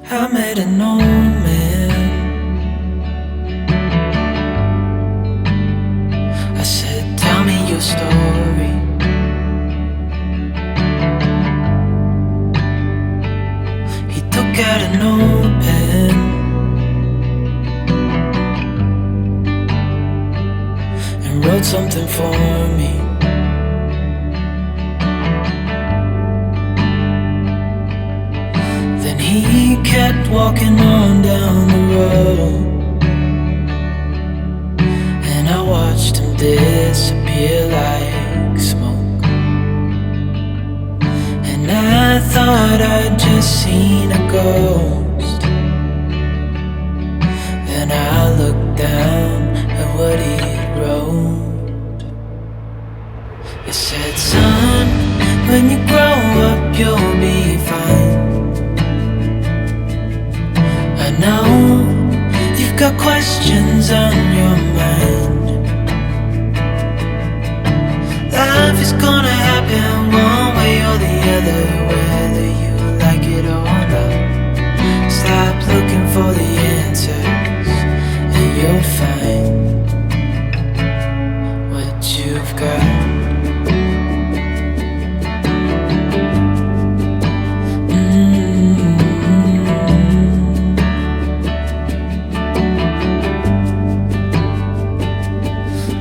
I met an old man. I said, tell me your story. He took out an old pen and wrote something for me. Then he kept walking on down the road, and I watched him disappear like smoke. And I thought I'd just seen a ghost. Then I looked down at what he wrote. It said, son, when you grow up you'll be fine. I know you've got questions on your mind. Life is gonna happen one way or the other, whether you like it or not. Stop looking for the answers and you'll find what you've got.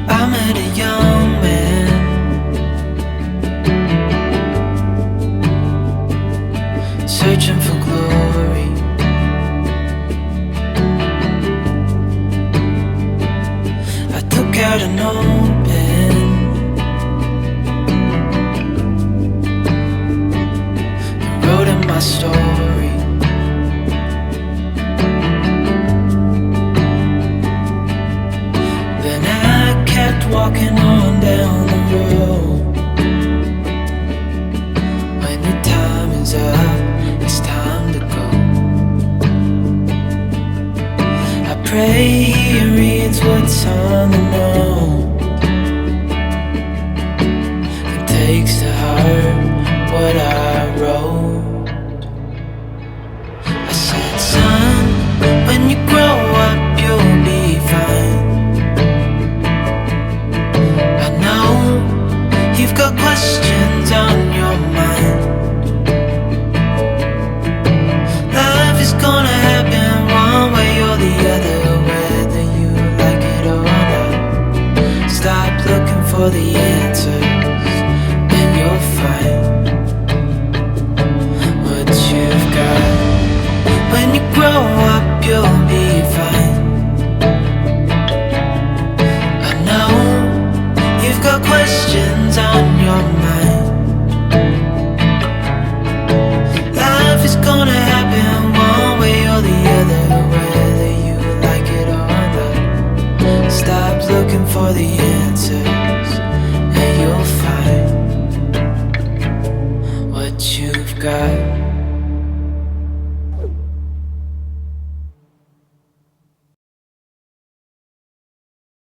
I met a young man. Searching for glory. I took out an old pen and wrote in my story. Then I kept walking on down the road. When your time is up, it's time to go. I pray he reads what's on the note and takes to heart what I wrote. I said, son, when you grow up you'll be fine. I know you've got questions on your mind. Life is gonna happen one way or the other, whether you like it or not. Stop looking for the answers and you'll find what you've got. When you grow up you'll be fine. I know you've got questions on your mind. Life is gonna happen one way or the other, whether you like it or not. Stop looking for the answers and you'll find what you've got.